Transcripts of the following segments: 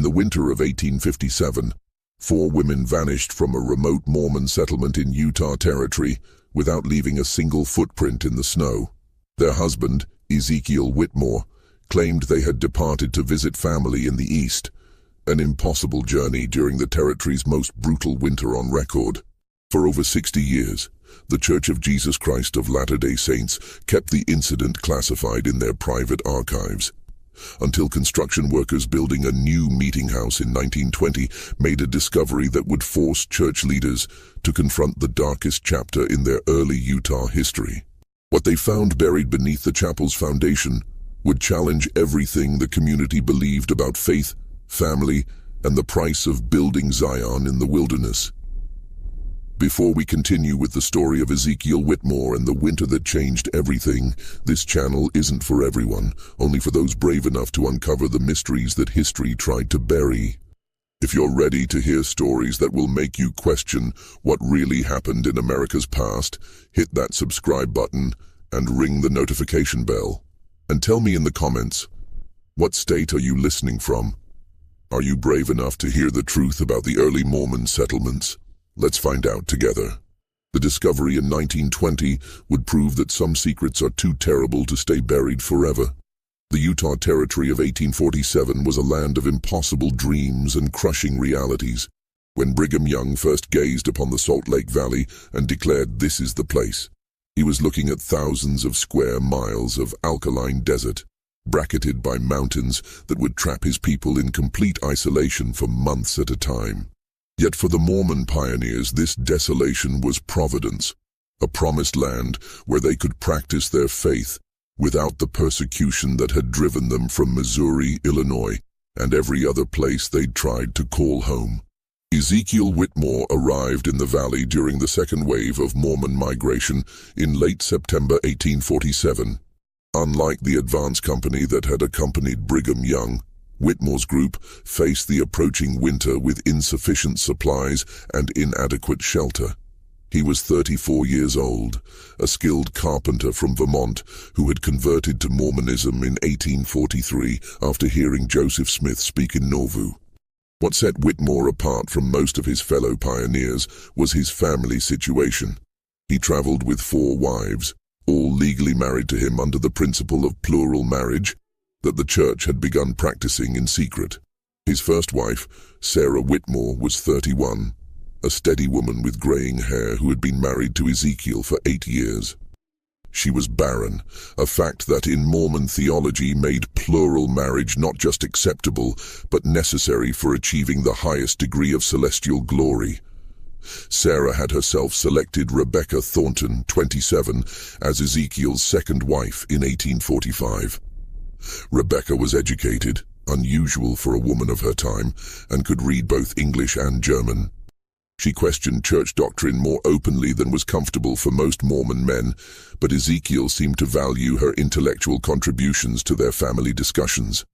the winter of 1857, 4 women vanished from a remote Mormon settlement in Utah Territory without leaving a single footprint in the snow. Their husband, Ezekiel Whitmore, claimed they had departed to visit family in the east, an impossible journey during the territory's most brutal winter on record. For over 60 years, the Church of Jesus Christ of Latter-day Saints kept the incident classified in their private archives, until construction workers building a new meetinghouse in 1920 made a discovery that would force church leaders to confront the darkest chapter in their early Utah history. What they found buried beneath the chapel's foundation would challenge everything the community believed about faith, family, and the price of building Zion in the wilderness. Before we continue with the story of Ezekiel Whitmore and the winter that changed everything, this channel isn't for everyone, only for those brave enough to uncover the mysteries that history tried to bury. If you're ready to hear stories that will make you question what really happened in America's past, hit that subscribe button and ring the notification bell. And tell me in the comments, what state are you listening from? Are you brave enough to hear the truth about the early Mormon settlements? Let's find out together. The discovery in 1920 would prove that some secrets are too terrible to stay buried forever. The Utah Territory of 1847 was a land of impossible dreams and crushing realities. When Brigham Young first gazed upon the Salt Lake Valley and declared this is the place, he was looking at thousands of square miles of alkaline desert, bracketed by mountains that would trap his people in complete isolation for months at a time. Yet for the Mormon pioneers, this desolation was providence, a promised land where they could practice their faith without the persecution that had driven them from Missouri, Illinois, and every other place they'd tried to call home. Ezekiel Whitmore arrived in the valley during the second wave of Mormon migration in late September 1847. Unlike the advance company that had accompanied Brigham Young, Whitmore's group faced the approaching winter with insufficient supplies and inadequate shelter. He was 34 years old, a skilled carpenter from Vermont who had converted to Mormonism in 1843 after hearing Joseph Smith speak in Nauvoo. What set Whitmore apart from most of his fellow pioneers was his family situation. He traveled with 4 wives, all legally married to him under the principle of plural marriage that the church had begun practicing in secret. His first wife, Sarah Whitmore, was 31, a steady woman with graying hair who had been married to Ezekiel for 8 years. She was barren, a fact that in Mormon theology made plural marriage not just acceptable, but necessary for achieving the highest degree of celestial glory. Sarah had herself selected Rebecca Thornton, 27, as Ezekiel's second wife in 1845. Rebecca was educated, unusual for a woman of her time, and could read both English and German. She questioned church doctrine more openly than was comfortable for most Mormon men, but Ezekiel seemed to value her intellectual contributions to their family discussions.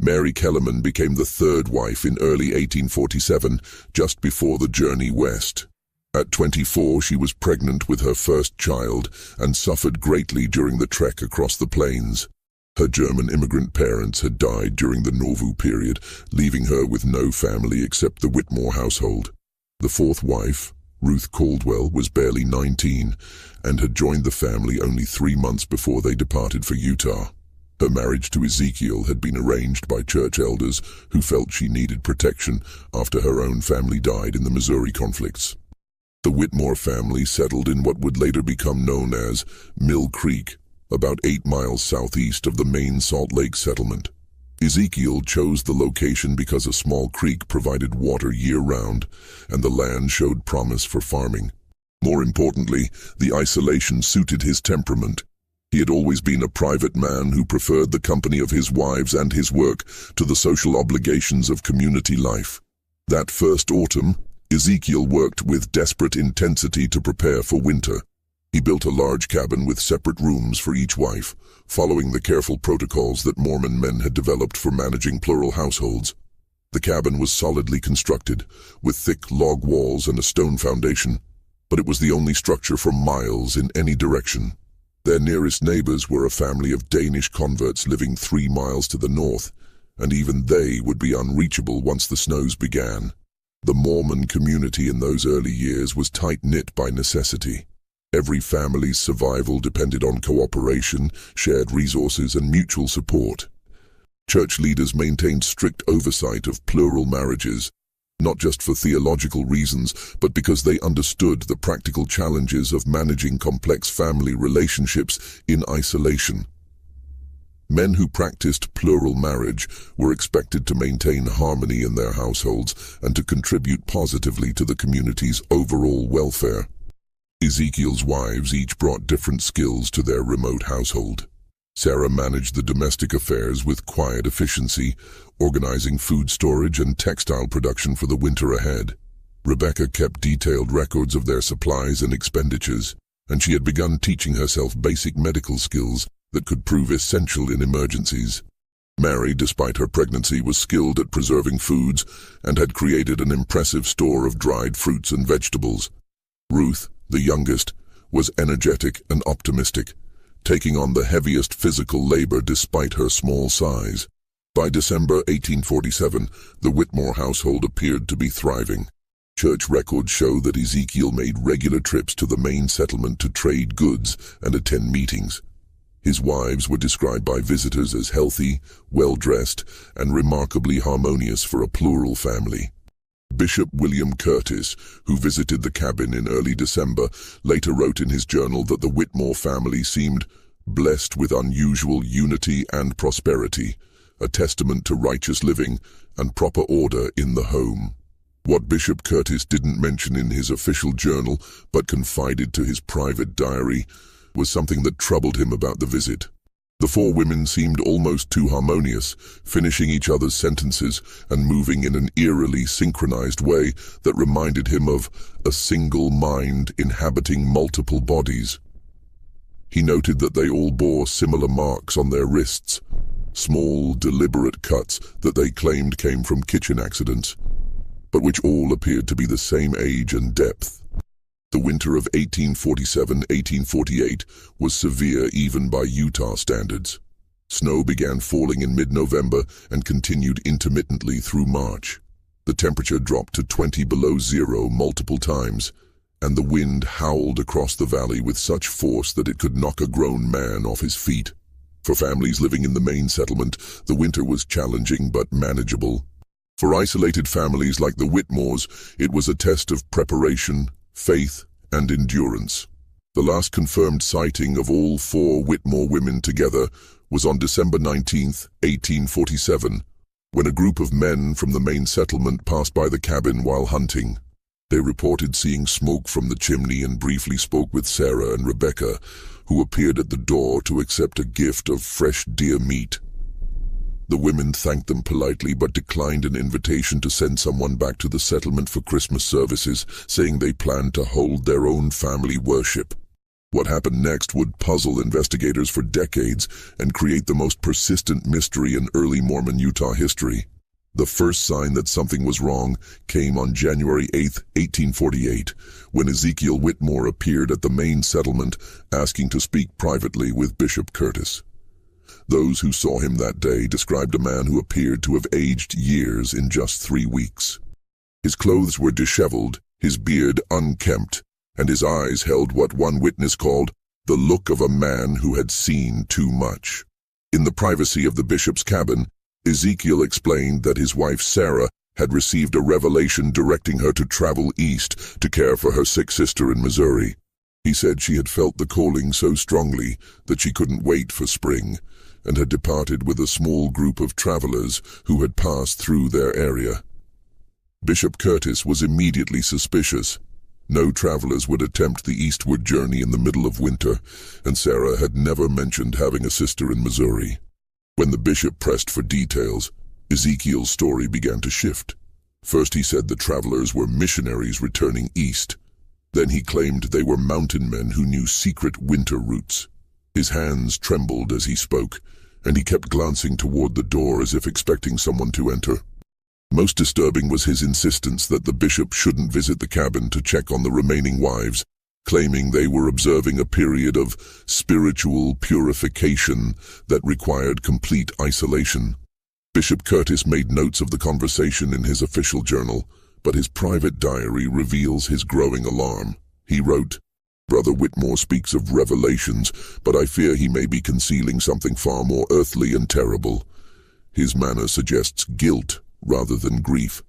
Mary Kellerman became the third wife in early 1847, just before the journey west. At 24, she was pregnant with her first child and suffered greatly during the trek across the plains. Her German immigrant parents had died during the Nauvoo period, leaving her with no family except the Whitmore household. The fourth wife, Ruth Caldwell, was barely 19 and had joined the family only 3 months before they departed for Utah. Her marriage to Ezekiel had been arranged by church elders who felt she needed protection after her own family died in the Missouri conflicts. The Whitmore family settled in what would later become known as Mill Creek, about 8 miles southeast of the main Salt Lake settlement. Ezekiel chose the location because a small creek provided water year-round, and the land showed promise for farming. More importantly, the isolation suited his temperament. He had always been a private man who preferred the company of his wives and his work to the social obligations of community life. That first autumn, Ezekiel worked with desperate intensity to prepare for winter. He built a large cabin with separate rooms for each wife, following the careful protocols that Mormon men had developed for managing plural households. The cabin was solidly constructed, with thick log walls and a stone foundation, but it was the only structure for miles in any direction. Their nearest neighbors were a family of Danish converts living 3 miles to the north, and even they would be unreachable once the snows began. The Mormon community in those early years was tight-knit by necessity. Every family's survival depended on cooperation, shared resources, and mutual support. Church leaders maintained strict oversight of plural marriages, not just for theological reasons, but because they understood the practical challenges of managing complex family relationships in isolation. Men who practiced plural marriage were expected to maintain harmony in their households and to contribute positively to the community's overall welfare. Ezekiel's wives each brought different skills to their remote household. Sarah managed the domestic affairs with quiet efficiency, organizing food storage and textile production for the winter ahead. Rebecca kept detailed records of their supplies and expenditures, and she had begun teaching herself basic medical skills that could prove essential in emergencies. Mary, despite her pregnancy, was skilled at preserving foods and had created an impressive store of dried fruits and vegetables. Ruth, the youngest, was energetic and optimistic, taking on the heaviest physical labor despite her small size. By December 1847, the Whitmore household appeared to be thriving. Church records show that Ezekiel made regular trips to the main settlement to trade goods and attend meetings. His wives were described by visitors as healthy, well-dressed, and remarkably harmonious for a plural family. Bishop William Curtis, who visited the cabin in early December, later wrote in his journal that the Whitmore family seemed blessed with unusual unity and prosperity, a testament to righteous living and proper order in the home. What Bishop Curtis didn't mention in his official journal, but confided to his private diary, was something that troubled him about the visit. The four women seemed almost too harmonious, finishing each other's sentences and moving in an eerily synchronized way that reminded him of a single mind inhabiting multiple bodies. He noted that they all bore similar marks on their wrists, small, deliberate cuts that they claimed came from kitchen accidents, but which all appeared to be the same age and depth. The winter of 1847-1848 was severe even by Utah standards. Snow began falling in mid-November and continued intermittently through March. The temperature dropped to 20 below zero multiple times, and the wind howled across the valley with such force that it could knock a grown man off his feet. For families living in the main settlement, the winter was challenging but manageable. For isolated families like the Whitmores, it was a test of preparation, faith, and endurance. The last confirmed sighting of all four Whitmore women together was on December 19, 1847, when a group of men from the main settlement passed by the cabin while hunting. They reported seeing smoke from the chimney and briefly spoke with Sarah and Rebecca, who appeared at the door to accept a gift of fresh deer meat. The women thanked them politely but declined an invitation to send someone back to the settlement for Christmas services, saying they planned to hold their own family worship. What happened next would puzzle investigators for decades and create the most persistent mystery in early Mormon Utah history. The first sign that something was wrong came on January 8, 1848, when Ezekiel Whitmore appeared at the main settlement asking to speak privately with Bishop Curtis. Those who saw him that day described a man who appeared to have aged years in just 3 weeks. His clothes were disheveled, his beard unkempt, and his eyes held what one witness called the look of a man who had seen too much. In the privacy of the bishop's cabin, Ezekiel explained that his wife Sarah had received a revelation directing her to travel east to care for her sick sister in Missouri. He said she had felt the calling so strongly that she couldn't wait for spring, and had departed with a small group of travelers who had passed through their area. Bishop Curtis was immediately suspicious. No travelers would attempt the eastward journey in the middle of winter, and Sarah had never mentioned having a sister in Missouri. When the bishop pressed for details, Ezekiel's story began to shift. First he said the travelers were missionaries returning east. Then he claimed they were mountain men who knew secret winter routes. His hands trembled as he spoke, and he kept glancing toward the door as if expecting someone to enter. Most disturbing was his insistence that the bishop shouldn't visit the cabin to check on the remaining wives, claiming they were observing a period of spiritual purification that required complete isolation. Bishop Curtis made notes of the conversation in his official journal, but his private diary reveals his growing alarm. He wrote, "Brother Whitmore speaks of revelations, but I fear he may be concealing something far more earthly and terrible. His manner suggests guilt rather than grief,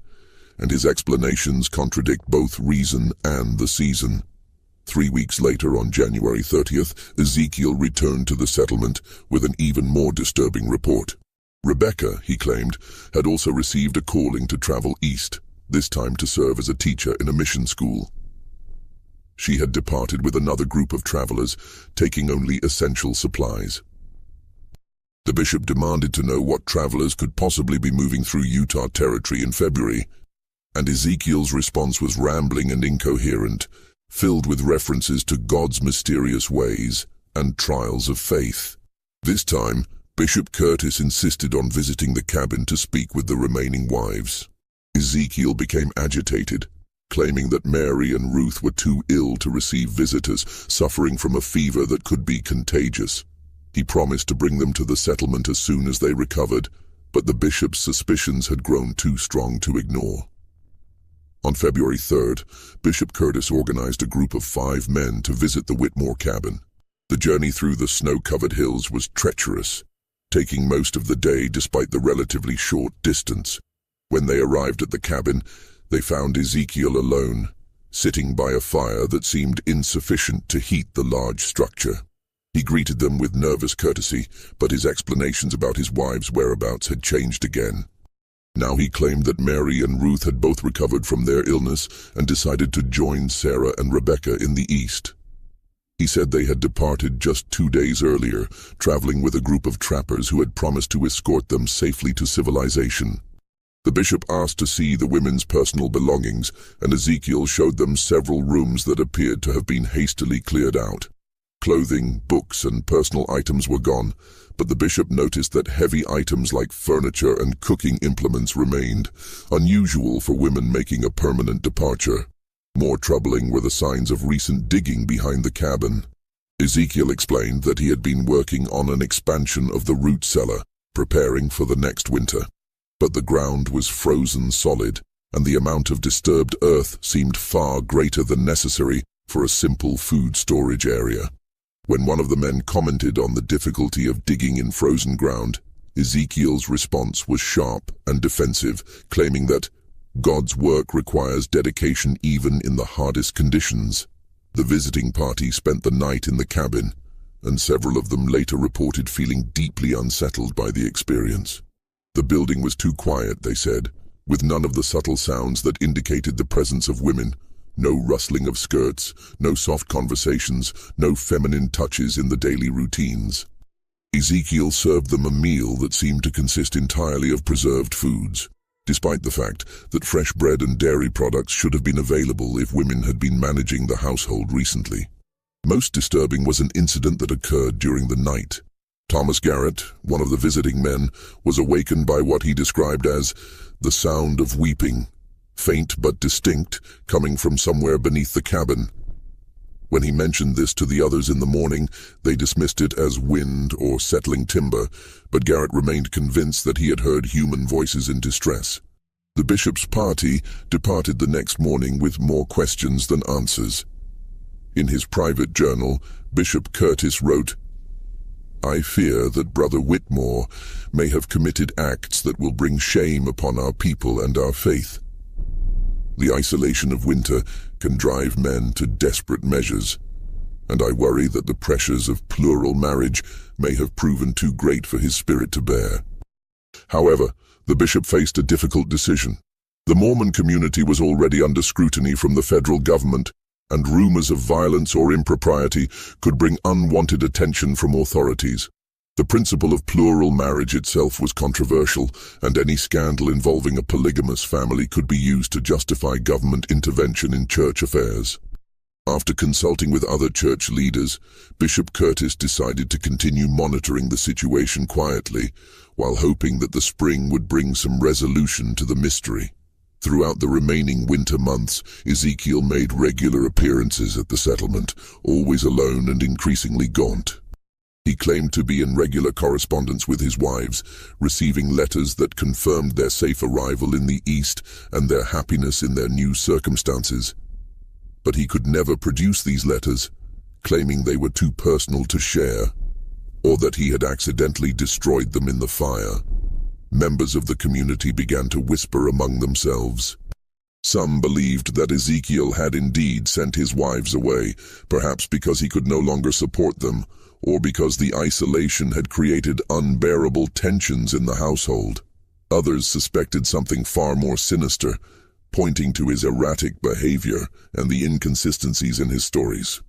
and his explanations contradict both reason and the season." 3 weeks later, on January 30th, Ezekiel returned to the settlement with an even more disturbing report. Rebecca, he claimed, had also received a calling to travel east, this time to serve as a teacher in a mission school. She had departed with another group of travelers, taking only essential supplies. The bishop demanded to know what travelers could possibly be moving through Utah territory in February, and Ezekiel's response was rambling and incoherent, filled with references to God's mysterious ways and trials of faith. This time, Bishop Curtis insisted on visiting the cabin to speak with the remaining wives. Ezekiel became agitated, claiming that Mary and Ruth were too ill to receive visitors, suffering from a fever that could be contagious. He promised to bring them to the settlement as soon as they recovered, but the bishop's suspicions had grown too strong to ignore. On February 3rd, Bishop Curtis organized a group of 5 men to visit the Whitmore cabin. The journey through the snow-covered hills was treacherous, taking most of the day despite the relatively short distance. When they arrived at the cabin, they found Ezekiel alone, sitting by a fire that seemed insufficient to heat the large structure. He greeted them with nervous courtesy, but his explanations about his wives' whereabouts had changed again. Now he claimed that Mary and Ruth had both recovered from their illness and decided to join Sarah and Rebecca in the east. He said they had departed just 2 days earlier, traveling with a group of trappers who had promised to escort them safely to civilization. The bishop asked to see the women's personal belongings, and Ezekiel showed them several rooms that appeared to have been hastily cleared out. Clothing, books, and personal items were gone, but the bishop noticed that heavy items like furniture and cooking implements remained, unusual for women making a permanent departure. More troubling were the signs of recent digging behind the cabin. Ezekiel explained that he had been working on an expansion of the root cellar, preparing for the next winter. But the ground was frozen solid, and the amount of disturbed earth seemed far greater than necessary for a simple food storage area. When one of the men commented on the difficulty of digging in frozen ground, Ezekiel's response was sharp and defensive, claiming that God's work requires dedication even in the hardest conditions. The visiting party spent the night in the cabin, and several of them later reported feeling deeply unsettled by the experience. The building was too quiet, they said, with none of the subtle sounds that indicated the presence of women. No rustling of skirts, no soft conversations, no feminine touches in the daily routines. Ezekiel served them a meal that seemed to consist entirely of preserved foods, despite the fact that fresh bread and dairy products should have been available if women had been managing the household recently. Most disturbing was an incident that occurred during the night. Thomas Garrett, one of the visiting men, was awakened by what he described as the sound of weeping, faint but distinct, coming from somewhere beneath the cabin. When he mentioned this to the others in the morning, they dismissed it as wind or settling timber, but Garrett remained convinced that he had heard human voices in distress. The bishop's party departed the next morning with more questions than answers. In his private journal, Bishop Curtis wrote, "I fear that Brother Whitmore may have committed acts that will bring shame upon our people and our faith. The isolation of winter can drive men to desperate measures, and I worry that the pressures of plural marriage may have proven too great for his spirit to bear." However, the bishop faced a difficult decision. The Mormon community was already under scrutiny from the federal government, and rumors of violence or impropriety could bring unwanted attention from authorities. The principle of plural marriage itself was controversial, and any scandal involving a polygamous family could be used to justify government intervention in church affairs. After consulting with other church leaders, Bishop Curtis decided to continue monitoring the situation quietly, while hoping that the spring would bring some resolution to the mystery. Throughout the remaining winter months, Ezekiel made regular appearances at the settlement, always alone and increasingly gaunt. He claimed to be in regular correspondence with his wives, receiving letters that confirmed their safe arrival in the East and their happiness in their new circumstances. But he could never produce these letters, claiming they were too personal to share, or that he had accidentally destroyed them in the fire. Members of the community began to whisper among themselves. Some believed that Ezekiel had indeed sent his wives away, perhaps because he could no longer support them, or because the isolation had created unbearable tensions in the household. Others suspected something far more sinister, pointing to his erratic behavior and the inconsistencies in his stories.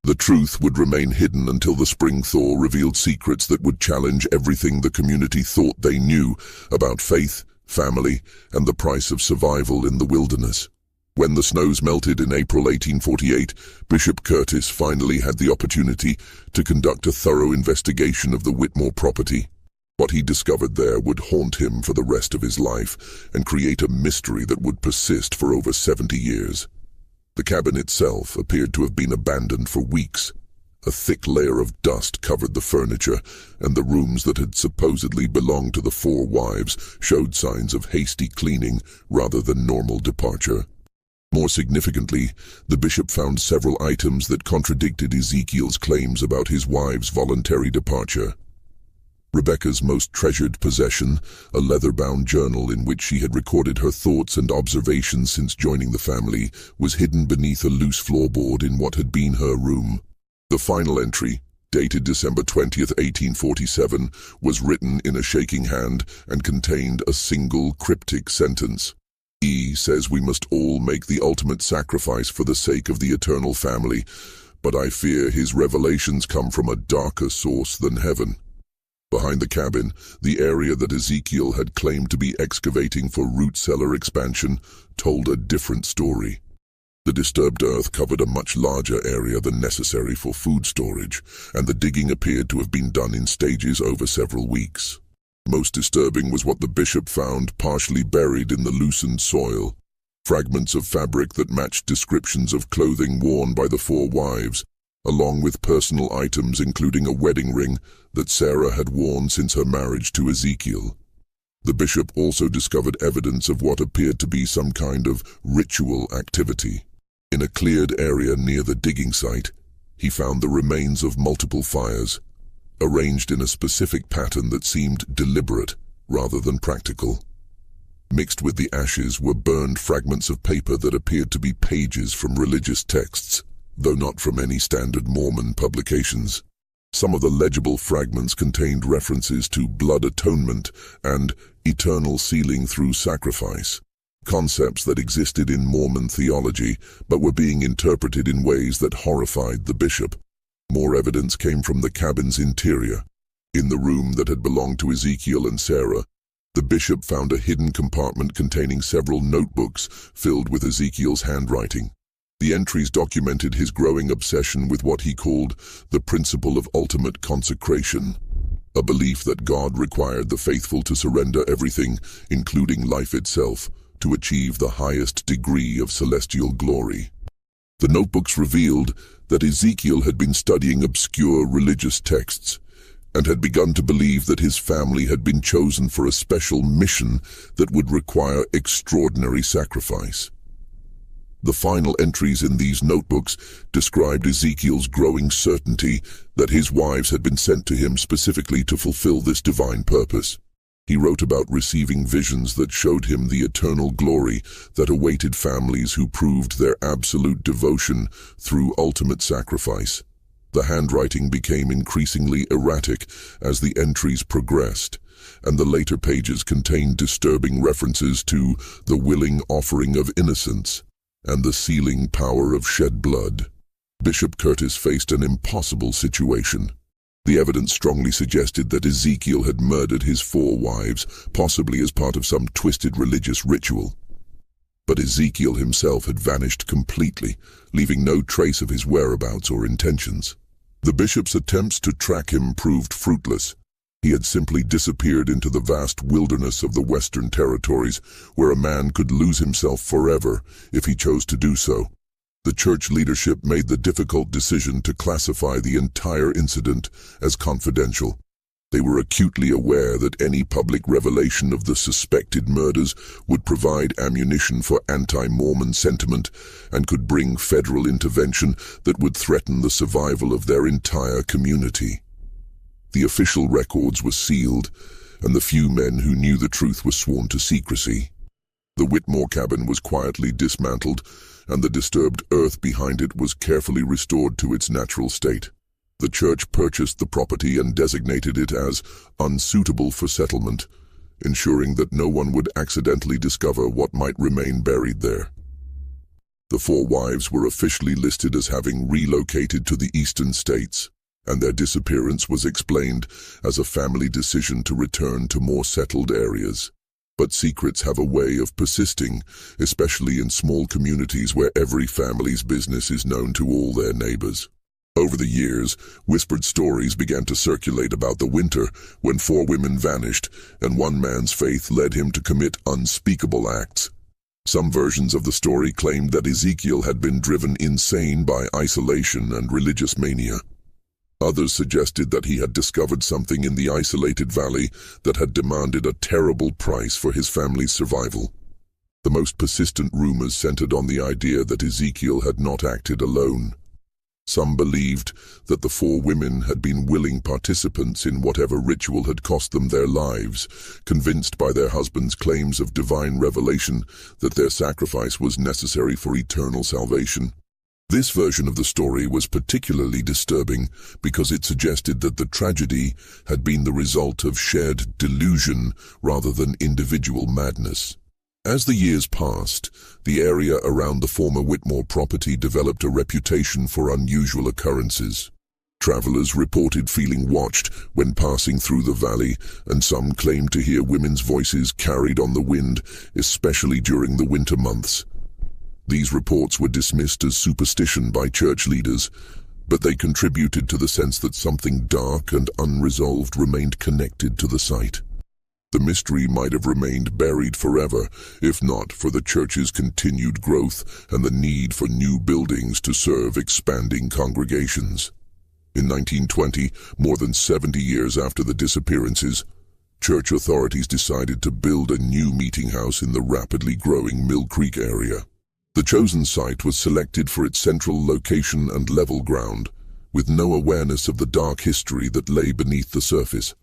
The truth would remain hidden until the spring thaw revealed secrets that would challenge everything the community thought they knew about faith, family, and the price of survival in the wilderness. When the snows melted in April 1848, Bishop Curtis finally had the opportunity to conduct a thorough investigation of the Whitmore property. What he discovered there would haunt him for the rest of his life and create a mystery that would persist for over 70 years. The cabin itself appeared to have been abandoned for weeks. A thick layer of dust covered the furniture, and the rooms that had supposedly belonged to the four wives showed signs of hasty cleaning rather than normal departure. More significantly, the bishop found several items that contradicted Ezekiel's claims about his wives' voluntary departure. Rebecca's most treasured possession, a leather-bound journal in which she had recorded her thoughts and observations since joining the family, was hidden beneath a loose floorboard in what had been her room. The final entry, dated December 20th, 1847, was written in a shaking hand and contained a single cryptic sentence. He says we must all make the ultimate sacrifice for the sake of the eternal family, but I fear his revelations come from a darker source than heaven. Behind the cabin, the area that Ezekiel had claimed to be excavating for root cellar expansion told a different story. The disturbed earth covered a much larger area than necessary for food storage, and the digging appeared to have been done in stages over several weeks. Most disturbing was what the bishop found partially buried in the loosened soil. Fragments of fabric that matched descriptions of clothing worn by the four wives, along with personal items including a wedding ring that Sarah had worn since her marriage to Ezekiel. The bishop also discovered evidence of what appeared to be some kind of ritual activity. In a cleared area near the digging site, he found the remains of multiple fires, arranged in a specific pattern that seemed deliberate rather than practical. Mixed with the ashes were burned fragments of paper that appeared to be pages from religious texts, though not from any standard Mormon publications. Some of the legible fragments contained references to blood atonement and eternal sealing through sacrifice, concepts that existed in Mormon theology but were being interpreted in ways that horrified the bishop. More evidence came from the cabin's interior. In the room that had belonged to Ezekiel and Sarah, the bishop found a hidden compartment containing several notebooks filled with Ezekiel's handwriting. The entries documented his growing obsession with what he called the principle of ultimate consecration, a belief that God required the faithful to surrender everything, including life itself, to achieve the highest degree of celestial glory. The notebooks revealed that Ezekiel had been studying obscure religious texts and had begun to believe that his family had been chosen for a special mission that would require extraordinary sacrifice. The final entries in these notebooks described Ezekiel's growing certainty that his wives had been sent to him specifically to fulfill this divine purpose. He wrote about receiving visions that showed him the eternal glory that awaited families who proved their absolute devotion through ultimate sacrifice. The handwriting became increasingly erratic as the entries progressed, and the later pages contained disturbing references to the willing offering of innocence and the sealing power of shed blood. Bishop Curtis faced an impossible situation. The evidence strongly suggested that Ezekiel had murdered his four wives, possibly as part of some twisted religious ritual. But Ezekiel himself had vanished completely, leaving no trace of his whereabouts or intentions. The bishop's attempts to track him proved fruitless. He had simply disappeared into the vast wilderness of the Western Territories, where a man could lose himself forever if he chose to do so. The church leadership made the difficult decision to classify the entire incident as confidential. They were acutely aware that any public revelation of the suspected murders would provide ammunition for anti-Mormon sentiment and could bring federal intervention that would threaten the survival of their entire community. The official records were sealed, and the few men who knew the truth were sworn to secrecy. The Whitmore cabin was quietly dismantled, and the disturbed earth behind it was carefully restored to its natural state. The church purchased the property and designated it as unsuitable for settlement, ensuring that no one would accidentally discover what might remain buried there. The four wives were officially listed as having relocated to the eastern states, and their disappearance was explained as a family decision to return to more settled areas. But secrets have a way of persisting, especially in small communities where every family's business is known to all their neighbors. Over the years, whispered stories began to circulate about the winter when four women vanished, and one man's faith led him to commit unspeakable acts. Some versions of the story claimed that Ezekiel had been driven insane by isolation and religious mania. Others suggested that he had discovered something in the isolated valley that had demanded a terrible price for his family's survival. The most persistent rumors centered on the idea that Ezekiel had not acted alone. Some believed that the four women had been willing participants in whatever ritual had cost them their lives, convinced by their husbands' claims of divine revelation that their sacrifice was necessary for eternal salvation. This version of the story was particularly disturbing because it suggested that the tragedy had been the result of shared delusion rather than individual madness. As the years passed, the area around the former Whitmore property developed a reputation for unusual occurrences. Travelers reported feeling watched when passing through the valley, and some claimed to hear women's voices carried on the wind, especially during the winter months. These reports were dismissed as superstition by church leaders, but they contributed to the sense that something dark and unresolved remained connected to the site. The mystery might have remained buried forever, if not for the church's continued growth and the need for new buildings to serve expanding congregations. In 1920, more than 70 years after the disappearances, church authorities decided to build a new meetinghouse in the rapidly growing Mill Creek area. The chosen site was selected for its central location and level ground, with no awareness of the dark history that lay beneath the surface.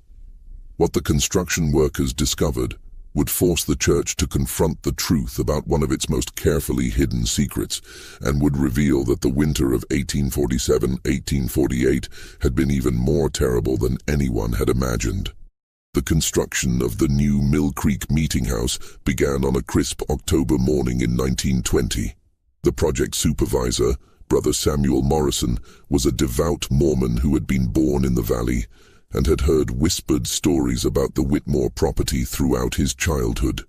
What the construction workers discovered would force the church to confront the truth about one of its most carefully hidden secrets, and would reveal that the winter of 1847-1848 had been even more terrible than anyone had imagined. The construction of the new Mill Creek Meetinghouse began on a crisp October morning in 1920. The project supervisor, Brother Samuel Morrison, was a devout Mormon who had been born in the valley and had heard whispered stories about the Whitmore property throughout his childhood.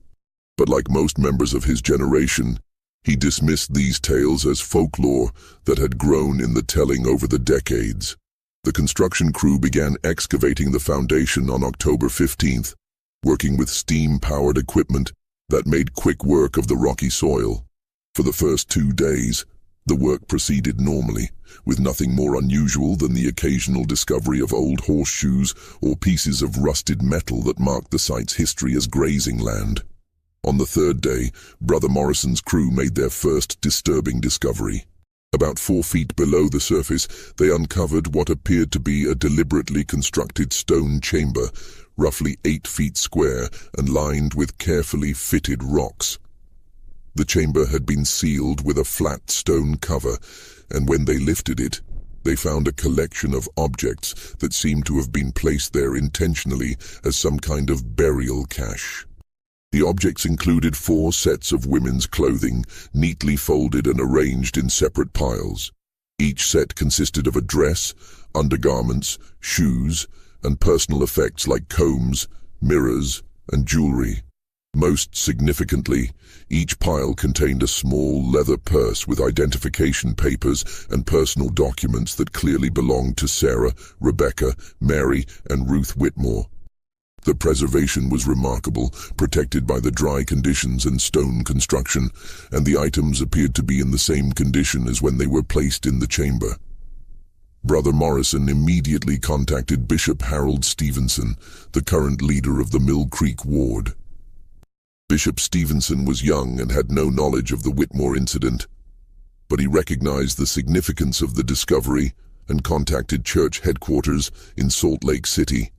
But like most members of his generation, he dismissed these tales as folklore that had grown in the telling over the decades. The construction crew began excavating the foundation on October 15th, working with steam-powered equipment that made quick work of the rocky soil. For the first 2 days, the work proceeded normally, with nothing more unusual than the occasional discovery of old horseshoes or pieces of rusted metal that marked the site's history as grazing land. On the third day, Brother Morrison's crew made their first disturbing discovery. About 4 feet below the surface, they uncovered what appeared to be a deliberately constructed stone chamber, roughly 8 feet square and lined with carefully fitted rocks. The chamber had been sealed with a flat stone cover, and when they lifted it, they found a collection of objects that seemed to have been placed there intentionally as some kind of burial cache. The objects included 4 sets of women's clothing, neatly folded and arranged in separate piles. Each set consisted of a dress, undergarments, shoes, and personal effects like combs, mirrors, and jewelry. Most significantly, each pile contained a small leather purse with identification papers and personal documents that clearly belonged to Sarah, Rebecca, Mary, and Ruth Whitmore. The preservation was remarkable, protected by the dry conditions and stone construction, and the items appeared to be in the same condition as when they were placed in the chamber. Brother Morrison immediately contacted Bishop Harold Stevenson, the current leader of the Mill Creek Ward. Bishop Stevenson was young and had no knowledge of the Whitmore incident, but he recognized the significance of the discovery and contacted church headquarters in Salt Lake City.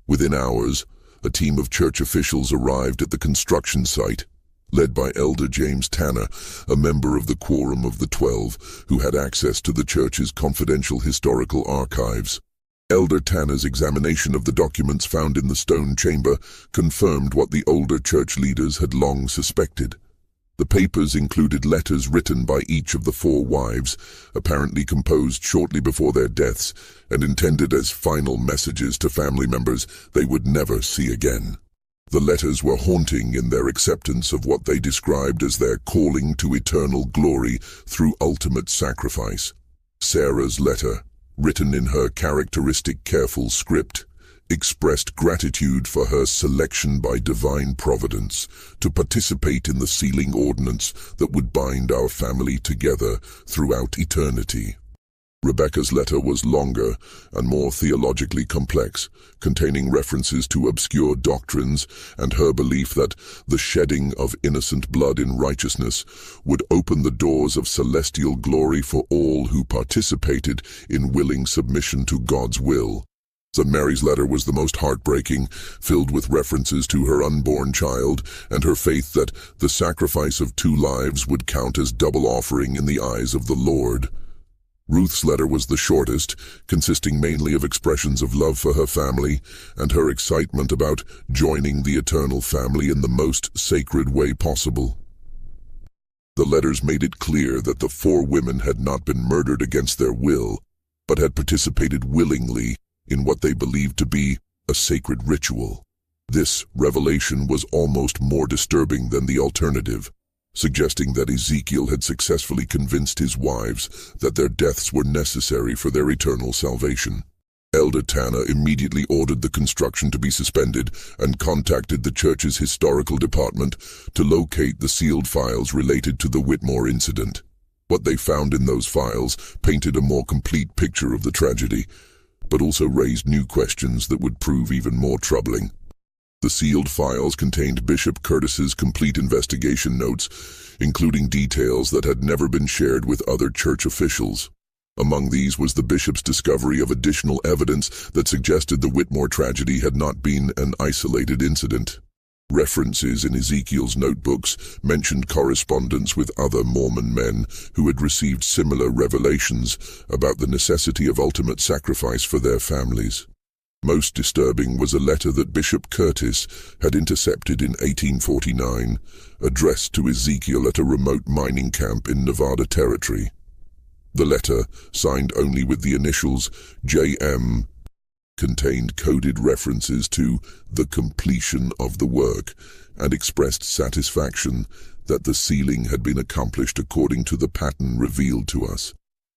Within hours, a team of church officials arrived at the construction site, led by Elder James Tanner, a member of the Quorum of the 12, who had access to the church's confidential historical archives. Elder Tanner's examination of the documents found in the stone chamber confirmed what the older church leaders had long suspected. The papers included letters written by each of the 4 wives, apparently composed shortly before their deaths, and intended as final messages to family members they would never see again. The letters were haunting in their acceptance of what they described as their calling to eternal glory through ultimate sacrifice. Sarah's letter, written in her characteristic careful script, expressed gratitude for her selection by divine providence to participate in the sealing ordinance that would bind our family together throughout eternity. Rebecca's letter was longer and more theologically complex, containing references to obscure doctrines and her belief that the shedding of innocent blood in righteousness would open the doors of celestial glory for all who participated in willing submission to God's will. Mary's letter was the most heartbreaking, filled with references to her unborn child and her faith that the sacrifice of 2 lives would count as double offering in the eyes of the Lord. Ruth's letter was the shortest, consisting mainly of expressions of love for her family and her excitement about joining the eternal family in the most sacred way possible. The letters made it clear that the 4 women had not been murdered against their will, but had participated willingly in what they believed to be a sacred ritual. This revelation was almost more disturbing than the alternative, suggesting that Ezekiel had successfully convinced his wives that their deaths were necessary for their eternal salvation. Elder Tanner immediately ordered the construction to be suspended and contacted the church's historical department to locate the sealed files related to the Whitmore incident. What they found in those files painted a more complete picture of the tragedy, but also raised new questions that would prove even more troubling. The sealed files contained Bishop Curtis's complete investigation notes, including details that had never been shared with other church officials. Among these was the bishop's discovery of additional evidence that suggested the Whitmore tragedy had not been an isolated incident. References in Ezekiel's notebooks mentioned correspondence with other Mormon men who had received similar revelations about the necessity of ultimate sacrifice for their families. Most disturbing was a letter that Bishop Curtis had intercepted in 1849, addressed to Ezekiel at a remote mining camp in Nevada Territory. The letter, signed only with the initials J.M., contained coded references to the completion of the work and expressed satisfaction that the sealing had been accomplished according to the pattern revealed to us.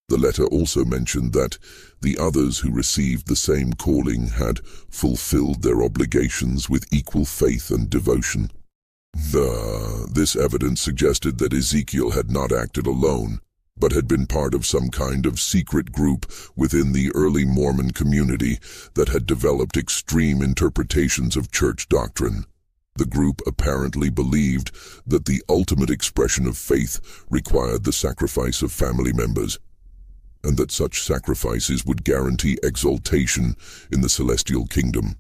The letter also mentioned that the others who received the same calling had fulfilled their obligations with equal faith and devotion. This evidence suggested that Ezekiel had not acted alone, but had been part of some kind of secret group within the early Mormon community that had developed extreme interpretations of church doctrine. The group apparently believed that the ultimate expression of faith required the sacrifice of family members, and that such sacrifices would guarantee exaltation in the celestial kingdom.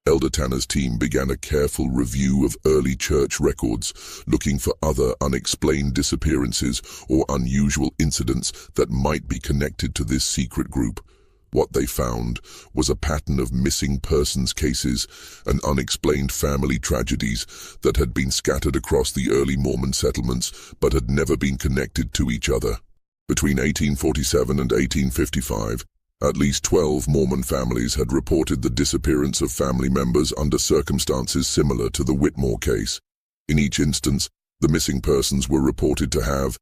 Elder Tanner's team began a careful review of early church records, looking for other unexplained disappearances or unusual incidents that might be connected to this secret group. What they found was a pattern of missing persons cases and unexplained family tragedies that had been scattered across the early Mormon settlements but had never been connected to each other. Between 1847 and 1855, at least 12 Mormon families had reported the disappearance of family members under circumstances similar to the Whitmore case. In each instance, the missing persons were reported to have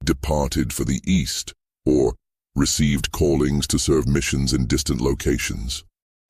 departed for the East or received callings to serve missions in distant locations.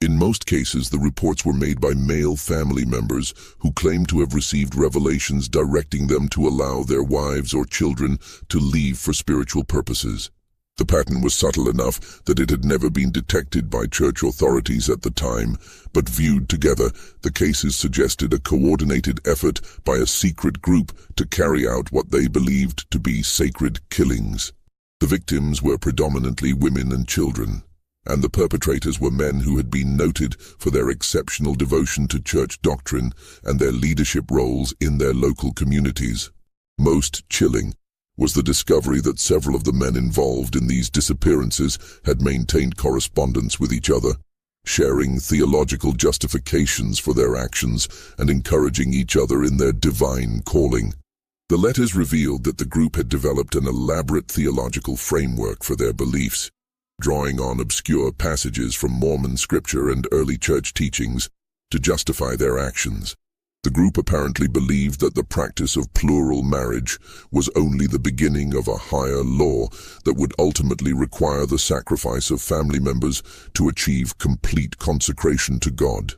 In most cases, the reports were made by male family members who claimed to have received revelations directing them to allow their wives or children to leave for spiritual purposes. The pattern was subtle enough that it had never been detected by church authorities at the time, but viewed together, the cases suggested a coordinated effort by a secret group to carry out what they believed to be sacred killings. The victims were predominantly women and children, and the perpetrators were men who had been noted for their exceptional devotion to church doctrine and their leadership roles in their local communities. Most chilling was the discovery that several of the men involved in these disappearances had maintained correspondence with each other, sharing theological justifications for their actions and encouraging each other in their divine calling. The letters revealed that the group had developed an elaborate theological framework for their beliefs, drawing on obscure passages from Mormon scripture and early church teachings to justify their actions. The group apparently believed that the practice of plural marriage was only the beginning of a higher law that would ultimately require the sacrifice of family members to achieve complete consecration to God.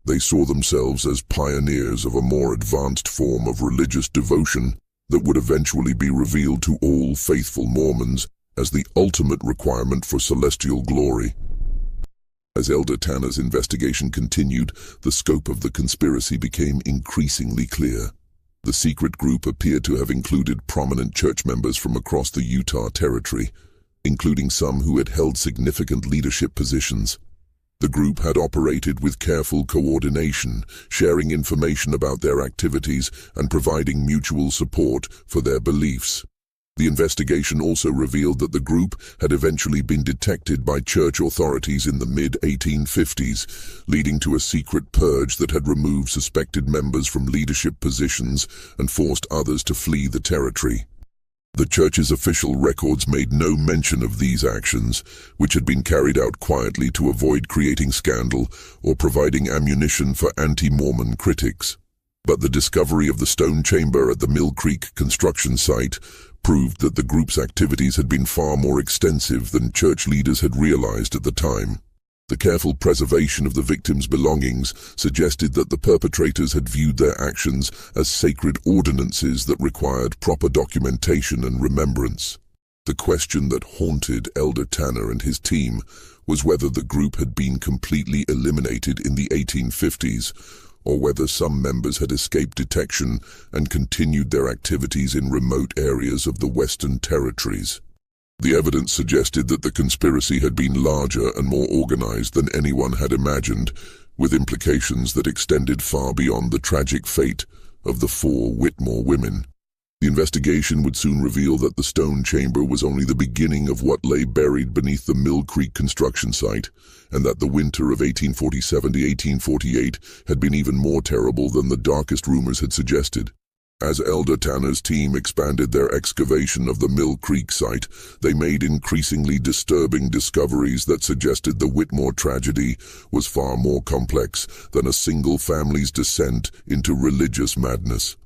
They saw themselves as pioneers of a more advanced form of religious devotion that would eventually be revealed to all faithful Mormons as the ultimate requirement for celestial glory. As Elder Tanner's investigation continued, the scope of the conspiracy became increasingly clear. The secret group appeared to have included prominent church members from across the Utah Territory, including some who had held significant leadership positions. The group had operated with careful coordination, sharing information about their activities and providing mutual support for their beliefs. The investigation also revealed that the group had eventually been detected by church authorities in the mid-1850s, leading to a secret purge that had removed suspected members from leadership positions and forced others to flee the territory. The church's official records made no mention of these actions, which had been carried out quietly to avoid creating scandal or providing ammunition for anti-Mormon critics. But the discovery of the stone chamber at the Mill Creek construction site proved that the group's activities had been far more extensive than church leaders had realized at the time. The careful preservation of the victims' belongings suggested that the perpetrators had viewed their actions as sacred ordinances that required proper documentation and remembrance. The question that haunted Elder Tanner and his team was whether the group had been completely eliminated in the 1850s, or whether some members had escaped detection and continued their activities in remote areas of the Western Territories. The evidence suggested that the conspiracy had been larger and more organized than anyone had imagined, with implications that extended far beyond the tragic fate of the 4 Whitmore women. The investigation would soon reveal that the stone chamber was only the beginning of what lay buried beneath the Mill Creek construction site, and that the winter of 1847 to 1848 had been even more terrible than the darkest rumors had suggested. As Elder Tanner's team expanded their excavation of the Mill Creek site, they made increasingly disturbing discoveries that suggested the Whitmore tragedy was far more complex than a single family's descent into religious madness.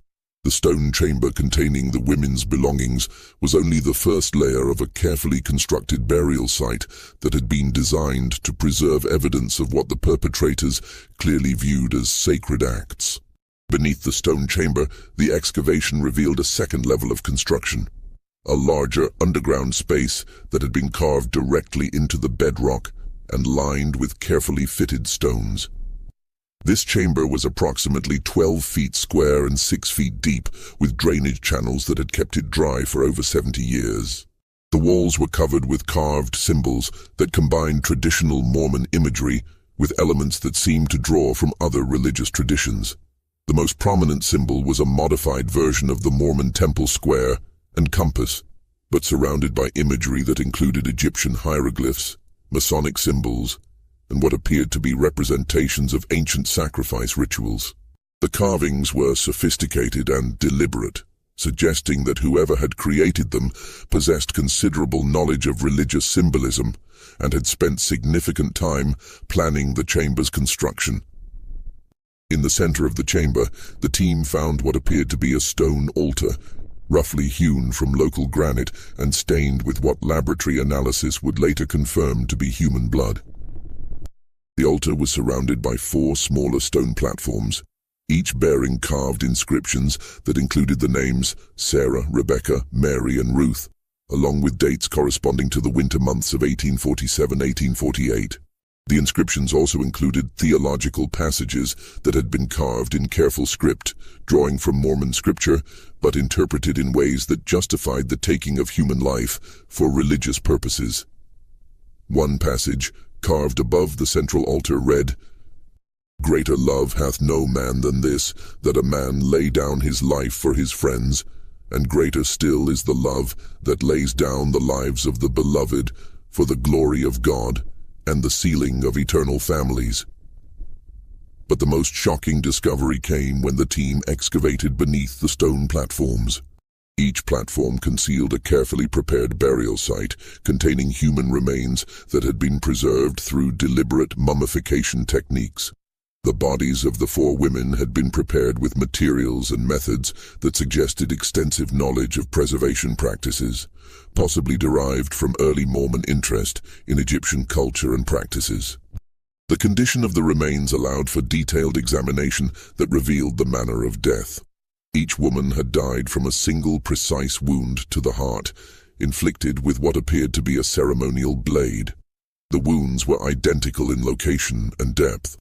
The stone chamber containing the women's belongings was only the first layer of a carefully constructed burial site that had been designed to preserve evidence of what the perpetrators clearly viewed as sacred acts. Beneath the stone chamber, the excavation revealed a second level of construction, a larger underground space that had been carved directly into the bedrock and lined with carefully fitted stones. This chamber was approximately 12 feet square and 6 feet deep, with drainage channels that had kept it dry for over 70 years. The walls were covered with carved symbols that combined traditional Mormon imagery with elements that seemed to draw from other religious traditions. The most prominent symbol was a modified version of the Mormon temple square and compass, but surrounded by imagery that included Egyptian hieroglyphs, Masonic symbols, and what appeared to be representations of ancient sacrifice rituals. The carvings were sophisticated and deliberate, suggesting that whoever had created them possessed considerable knowledge of religious symbolism and had spent significant time planning the chamber's construction. In the center of the chamber, the team found what appeared to be a stone altar, roughly hewn from local granite and stained with what laboratory analysis would later confirm to be human blood. The altar was surrounded by 4 smaller stone platforms, each bearing carved inscriptions that included the names Sarah, Rebecca, Mary, and Ruth, along with dates corresponding to the winter months of 1847-1848. The inscriptions also included theological passages that had been carved in careful script, drawing from Mormon scripture, but interpreted in ways that justified the taking of human life for religious purposes. One passage, carved above the central altar, read, "Greater love hath no man than this, that a man lay down his life for his friends, and greater still is the love that lays down the lives of the beloved for the glory of God and the sealing of eternal families." But the most shocking discovery came when the team excavated beneath the stone platforms. Each platform concealed a carefully prepared burial site containing human remains that had been preserved through deliberate mummification techniques. The bodies of the 4 women had been prepared with materials and methods that suggested extensive knowledge of preservation practices, possibly derived from early Mormon interest in Egyptian culture and practices. The condition of the remains allowed for detailed examination that revealed the manner of death. Each woman had died from a single precise wound to the heart, inflicted with what appeared to be a ceremonial blade. The wounds were identical in location and depth,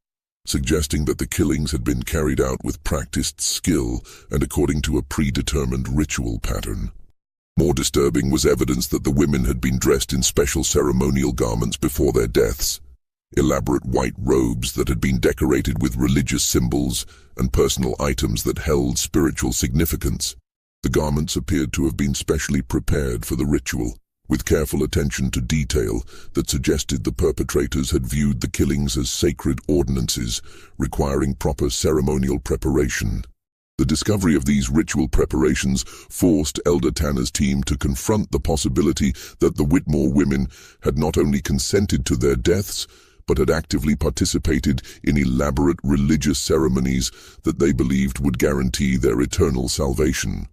suggesting that the killings had been carried out with practiced skill and according to a predetermined ritual pattern. More disturbing was evidence that the women had been dressed in special ceremonial garments before their deaths, elaborate white robes that had been decorated with religious symbols and personal items that held spiritual significance. The garments appeared to have been specially prepared for the ritual, with careful attention to detail that suggested the perpetrators had viewed the killings as sacred ordinances requiring proper ceremonial preparation. The discovery of these ritual preparations forced Elder Tanner's team to confront the possibility that the Whitmore women had not only consented to their deaths, but had actively participated in elaborate religious ceremonies that they believed would guarantee their eternal salvation.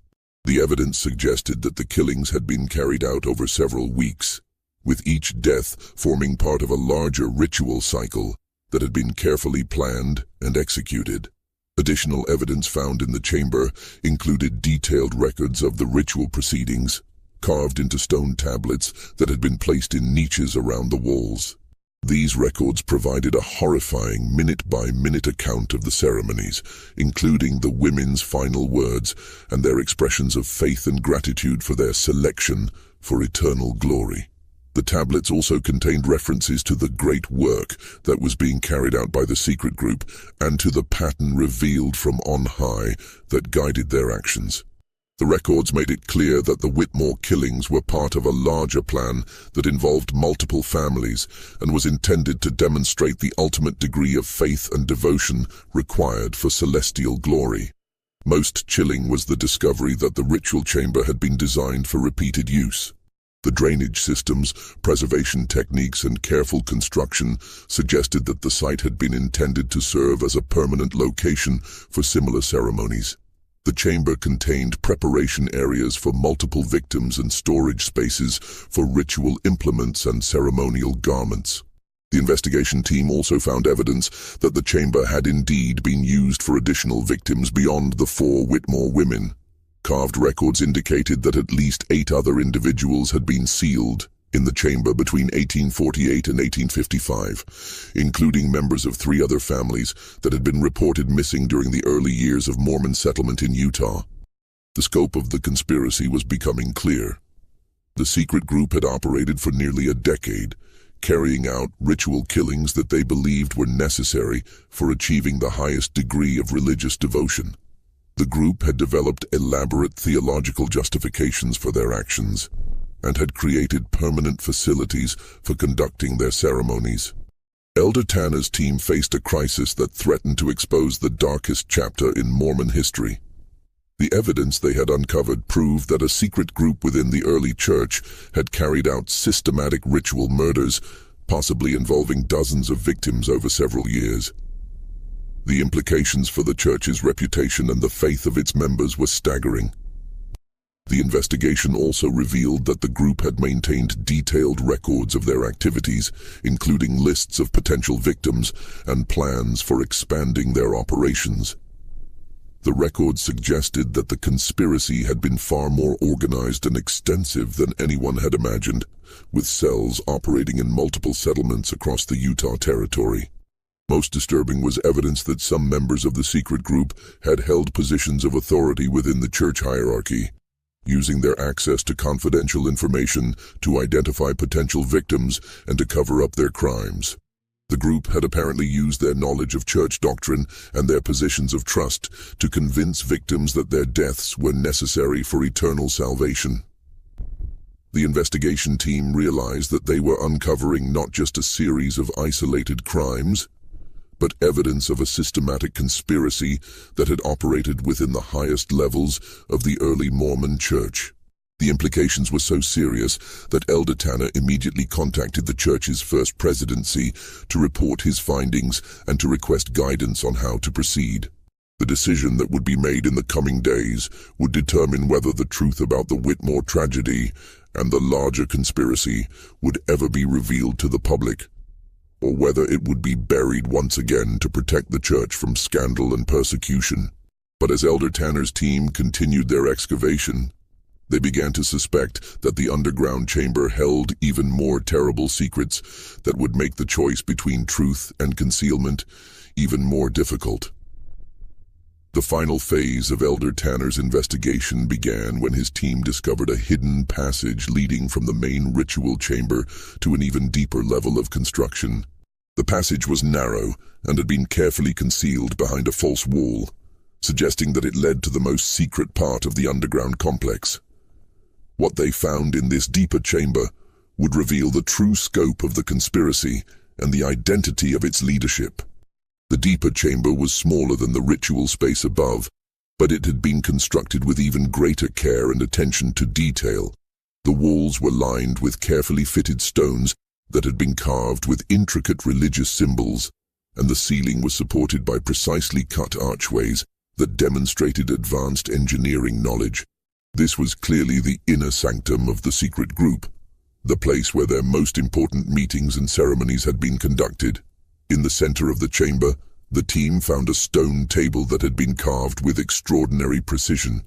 The evidence suggested that the killings had been carried out over several weeks, with each death forming part of a larger ritual cycle that had been carefully planned and executed. Additional evidence found in the chamber included detailed records of the ritual proceedings, carved into stone tablets that had been placed in niches around the walls. These records provided a horrifying minute-by-minute account of the ceremonies, including the women's final words and their expressions of faith and gratitude for their selection for eternal glory. The tablets also contained references to the great work that was being carried out by the secret group and to the pattern revealed from on high that guided their actions. The records made it clear that the Whitmore killings were part of a larger plan that involved multiple families and was intended to demonstrate the ultimate degree of faith and devotion required for celestial glory. Most chilling was the discovery that the ritual chamber had been designed for repeated use. The drainage systems, preservation techniques, and careful construction suggested that the site had been intended to serve as a permanent location for similar ceremonies. The chamber contained preparation areas for multiple victims and storage spaces for ritual implements and ceremonial garments. The investigation team also found evidence that the chamber had indeed been used for additional victims beyond the 4 Whitmore women. Carved records indicated that at least 8 other individuals had been sealed in the chamber between 1848 and 1855, including members of 3 other families that had been reported missing during the early years of Mormon settlement in Utah. The scope of the conspiracy was becoming clear. The secret group had operated for nearly a decade, carrying out ritual killings that they believed were necessary for achieving the highest degree of religious devotion. The group had developed elaborate theological justifications for their actions, and had created permanent facilities for conducting their ceremonies. Elder Tanner's team faced a crisis that threatened to expose the darkest chapter in Mormon history. The evidence they had uncovered proved that a secret group within the early church had carried out systematic ritual murders, possibly involving dozens of victims over several years. The implications for the church's reputation and the faith of its members were staggering. The investigation also revealed that the group had maintained detailed records of their activities, including lists of potential victims and plans for expanding their operations. The records suggested that the conspiracy had been far more organized and extensive than anyone had imagined, with cells operating in multiple settlements across the Utah Territory. Most disturbing was evidence that some members of the secret group had held positions of authority within the church hierarchy, using their access to confidential information to identify potential victims and to cover up their crimes. The group had apparently used their knowledge of church doctrine and their positions of trust to convince victims that their deaths were necessary for eternal salvation. The investigation team realized that they were uncovering not just a series of isolated crimes, but evidence of a systematic conspiracy that had operated within the highest levels of the early Mormon church. The implications were so serious that Elder Tanner immediately contacted the church's first presidency to report his findings and to request guidance on how to proceed. The decision that would be made in the coming days would determine whether the truth about the Whitmore tragedy and the larger conspiracy would ever be revealed to the public, or whether it would be buried once again to protect the church from scandal and persecution. But as Elder Tanner's team continued their excavation, they began to suspect that the underground chamber held even more terrible secrets that would make the choice between truth and concealment even more difficult. The final phase of Elder Tanner's investigation began when his team discovered a hidden passage leading from the main ritual chamber to an even deeper level of construction. The passage was narrow and had been carefully concealed behind a false wall, suggesting that it led to the most secret part of the underground complex. What they found in this deeper chamber would reveal the true scope of the conspiracy and the identity of its leadership. The deeper chamber was smaller than the ritual space above, but it had been constructed with even greater care and attention to detail. The walls were lined with carefully fitted stones that had been carved with intricate religious symbols, and the ceiling was supported by precisely cut archways that demonstrated advanced engineering knowledge. This was clearly the inner sanctum of the secret group, the place where their most important meetings and ceremonies had been conducted. In the center of the chamber, the team found a stone table that had been carved with extraordinary precision.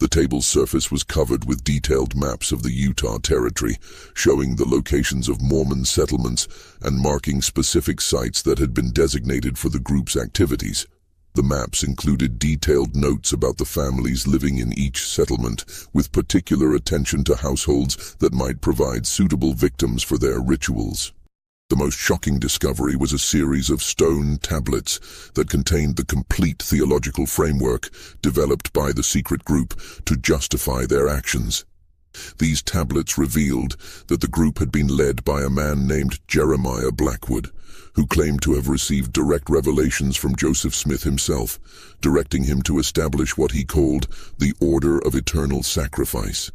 The table's surface was covered with detailed maps of the Utah Territory, showing the locations of Mormon settlements and marking specific sites that had been designated for the group's activities. The maps included detailed notes about the families living in each settlement, with particular attention to households that might provide suitable victims for their rituals. The most shocking discovery was a series of stone tablets that contained the complete theological framework developed by the secret group to justify their actions. These tablets revealed that the group had been led by a man named Jeremiah Blackwood, who claimed to have received direct revelations from Joseph Smith himself, directing him to establish what he called the Order of Eternal Sacrifice.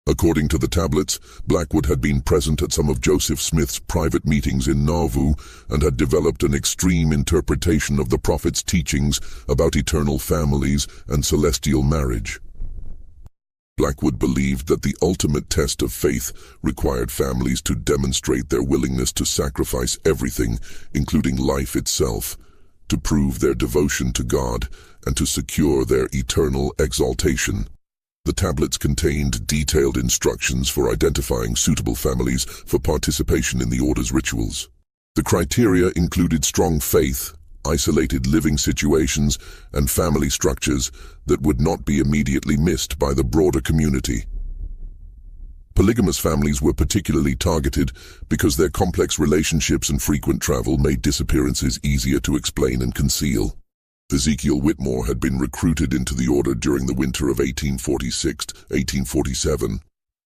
According to the tablets, Blackwood had been present at some of Joseph Smith's private meetings in Nauvoo and had developed an extreme interpretation of the prophet's teachings about eternal families and celestial marriage. Blackwood believed that the ultimate test of faith required families to demonstrate their willingness to sacrifice everything, including life itself, to prove their devotion to God and to secure their eternal exaltation. The tablets contained detailed instructions for identifying suitable families for participation in the order's rituals. The criteria included strong faith, isolated living situations, and family structures that would not be immediately missed by the broader community. Polygamous families were particularly targeted because their complex relationships and frequent travel made disappearances easier to explain and conceal. Ezekiel Whitmore had been recruited into the order during the winter of 1846-1847,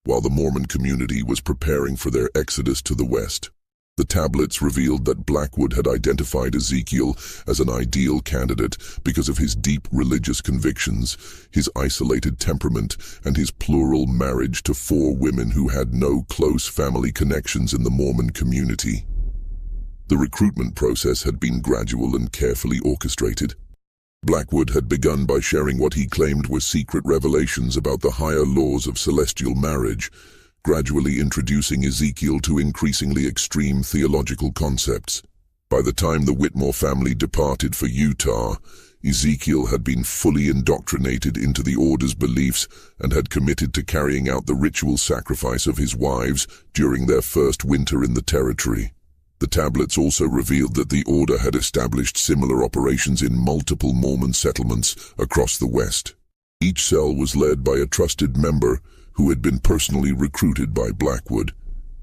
while the Mormon community was preparing for their exodus to the west. The tablets revealed that Blackwood had identified Ezekiel as an ideal candidate because of his deep religious convictions, his isolated temperament, and his plural marriage to 4 women who had no close family connections in the Mormon community. The recruitment process had been gradual and carefully orchestrated. Blackwood had begun by sharing what he claimed were secret revelations about the higher laws of celestial marriage, gradually introducing Ezekiel to increasingly extreme theological concepts. By the time the Whitmore family departed for Utah, Ezekiel had been fully indoctrinated into the order's beliefs and had committed to carrying out the ritual sacrifice of his wives during their first winter in the territory. The tablets also revealed that the order had established similar operations in multiple Mormon settlements across the West. Each cell was led by a trusted member who had been personally recruited by Blackwood,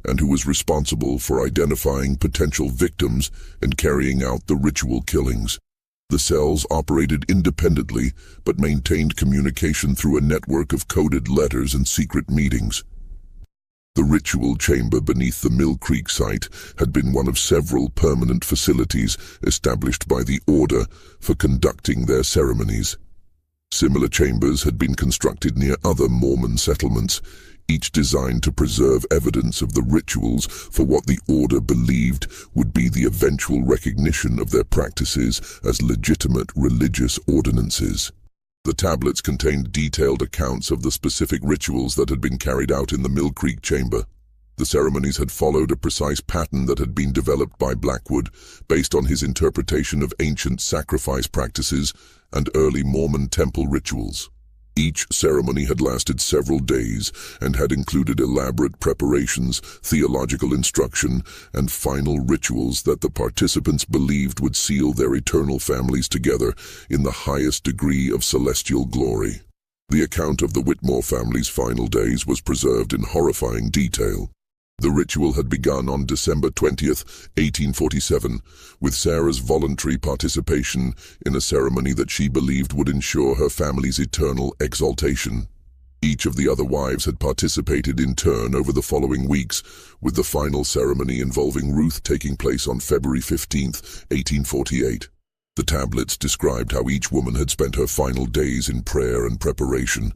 and who was responsible for identifying potential victims and carrying out the ritual killings. The cells operated independently, but maintained communication through a network of coded letters and secret meetings. The ritual chamber beneath the Mill Creek site had been one of several permanent facilities established by the Order for conducting their ceremonies. Similar chambers had been constructed near other Mormon settlements, each designed to preserve evidence of the rituals for what the Order believed would be the eventual recognition of their practices as legitimate religious ordinances. The tablets contained detailed accounts of the specific rituals that had been carried out in the Mill Creek chamber. The ceremonies had followed a precise pattern that had been developed by Blackwood based on his interpretation of ancient sacrifice practices and early Mormon temple rituals. Each ceremony had lasted several days and had included elaborate preparations, theological instruction, and final rituals that the participants believed would seal their eternal families together in the highest degree of celestial glory. The account of the Whitmore family's final days was preserved in horrifying detail. The ritual had begun on December 20th, 1847, with Sarah's voluntary participation in a ceremony that she believed would ensure her family's eternal exaltation. Each of the other wives had participated in turn over the following weeks, with the final ceremony involving Ruth taking place on February 15th, 1848. The tablets described how each woman had spent her final days in prayer and preparation,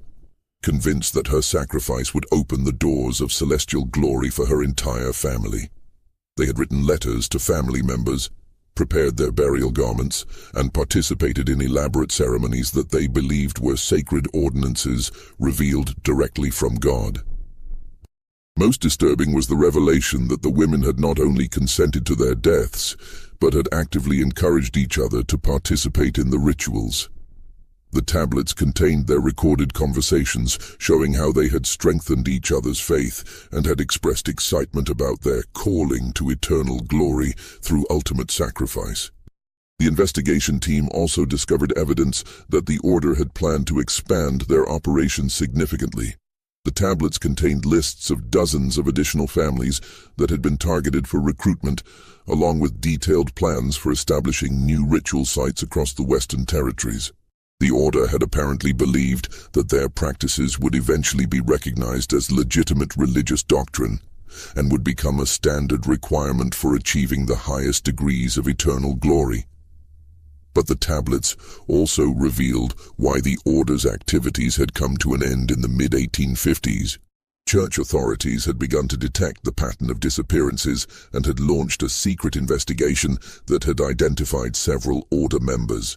convinced that her sacrifice would open the doors of celestial glory for her entire family. They had written letters to family members, prepared their burial garments, and participated in elaborate ceremonies that they believed were sacred ordinances revealed directly from God. Most disturbing was the revelation that the women had not only consented to their deaths, but had actively encouraged each other to participate in the rituals. The tablets contained their recorded conversations, showing how they had strengthened each other's faith and had expressed excitement about their calling to eternal glory through ultimate sacrifice. The investigation team also discovered evidence that the Order had planned to expand their operations significantly. The tablets contained lists of dozens of additional families that had been targeted for recruitment, along with detailed plans for establishing new ritual sites across the Western Territories. The Order had apparently believed that their practices would eventually be recognized as legitimate religious doctrine and would become a standard requirement for achieving the highest degrees of eternal glory. But the tablets also revealed why the Order's activities had come to an end in the mid-1850s. Church authorities had begun to detect the pattern of disappearances and had launched a secret investigation that had identified several Order members.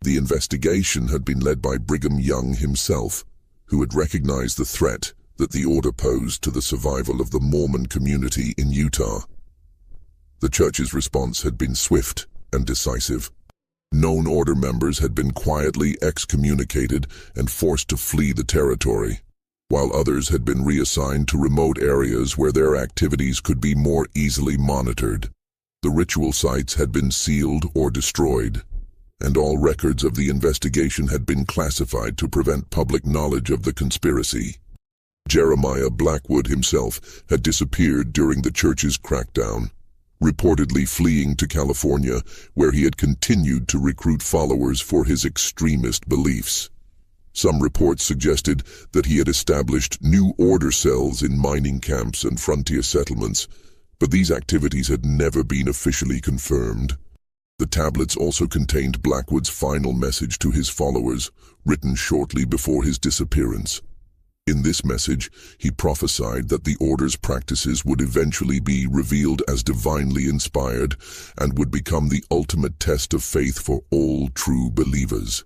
The investigation had been led by Brigham Young himself, who had recognized the threat that the Order posed to the survival of the Mormon community in Utah. The church's response had been swift and decisive. Known Order members had been quietly excommunicated and forced to flee the territory, while others had been reassigned to remote areas where their activities could be more easily monitored. The ritual sites had been sealed or destroyed, and all records of the investigation had been classified to prevent public knowledge of the conspiracy. Jeremiah Blackwood himself had disappeared during the church's crackdown, reportedly fleeing to California, where he had continued to recruit followers for his extremist beliefs. Some reports suggested that he had established new Order cells in mining camps and frontier settlements, but these activities had never been officially confirmed. The tablets also contained Blackwood's final message to his followers, written shortly before his disappearance. In this message, he prophesied that the order's practices would eventually be revealed as divinely inspired and would become the ultimate test of faith for all true believers.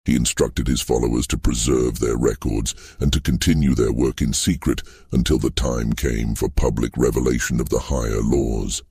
He instructed his followers to preserve their records and to continue their work in secret until the time came for public revelation of the higher laws.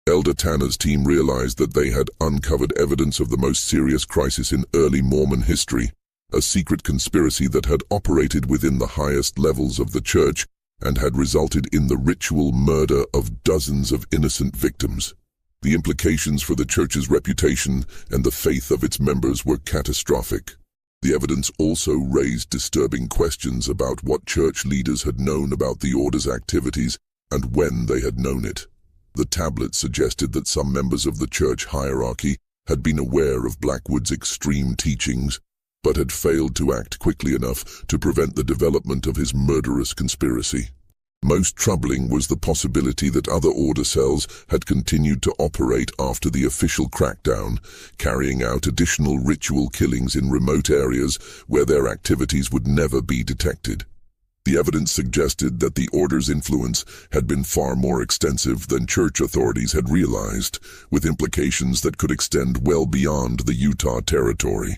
Elder Tanner's team realized that they had uncovered evidence of the most serious crisis in early Mormon history, a secret conspiracy that had operated within the highest levels of the church and had resulted in the ritual murder of dozens of innocent victims. The implications for the church's reputation and the faith of its members were catastrophic. The evidence also raised disturbing questions about what church leaders had known about the order's activities and when they had known it. The tablets suggested that some members of the church hierarchy had been aware of Blackwood's extreme teachings, but had failed to act quickly enough to prevent the development of his murderous conspiracy. Most troubling was the possibility that other order cells had continued to operate after the official crackdown, carrying out additional ritual killings in remote areas where their activities would never be detected. The evidence suggested that the order's influence had been far more extensive than church authorities had realized, with implications that could extend well beyond the Utah territory.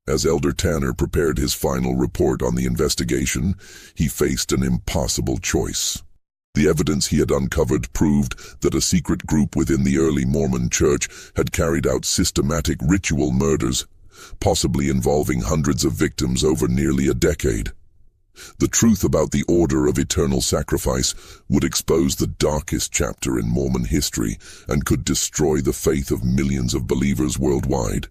As Elder Tanner prepared his final report on the investigation, he faced an impossible choice. The evidence he had uncovered proved that a secret group within the early Mormon church had carried out systematic ritual murders, possibly involving hundreds of victims over nearly a decade. The truth about the order of eternal sacrifice would expose the darkest chapter in Mormon history and could destroy the faith of millions of believers worldwide.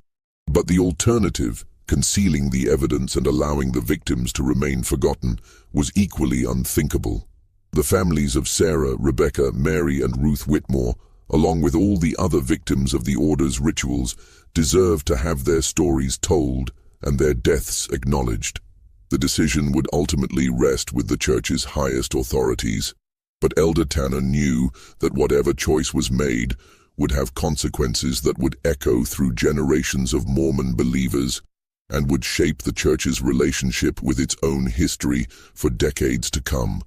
But the alternative, concealing the evidence and allowing the victims to remain forgotten, was equally unthinkable. The families of Sarah, Rebecca, Mary, and Ruth Whitmore, along with all the other victims of the order's rituals, deserved to have their stories told and their deaths acknowledged. The decision would ultimately rest with the church's highest authorities, but Elder Tanner knew that whatever choice was made would have consequences that would echo through generations of Mormon believers and would shape the church's relationship with its own history for decades to come.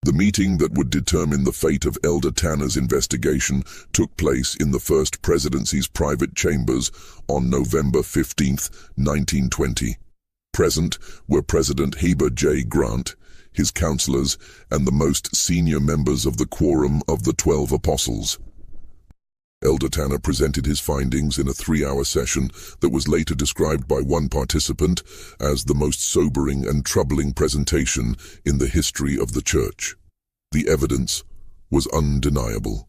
The meeting that would determine the fate of Elder Tanner's investigation took place in the First Presidency's private chambers on November 15, 1920. Present were President Heber J. Grant, his counselors, and the most senior members of the Quorum of the 12 Apostles. Elder Tanner presented his findings in a 3-hour session that was later described by one participant as the most sobering and troubling presentation in the history of the church. The evidence was undeniable.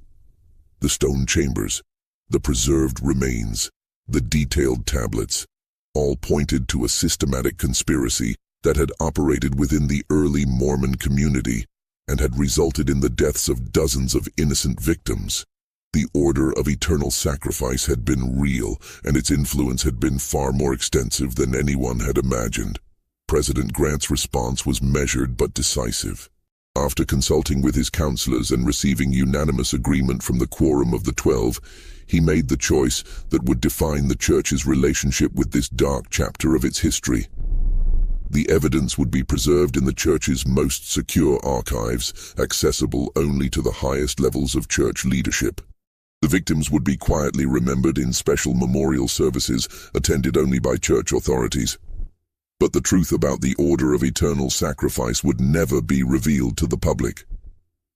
The stone chambers, the preserved remains, the detailed tablets, all pointed to a systematic conspiracy that had operated within the early Mormon community and had resulted in the deaths of dozens of innocent victims. The order of eternal sacrifice had been real, and its influence had been far more extensive than anyone had imagined. President Grant's response was measured but decisive. After consulting with his counselors and receiving unanimous agreement from the Quorum of the 12, he made the choice that would define the church's relationship with this dark chapter of its history. The evidence would be preserved in the church's most secure archives, accessible only to the highest levels of church leadership. The victims would be quietly remembered in special memorial services attended only by church authorities. But the truth about the order of eternal sacrifice would never be revealed to the public.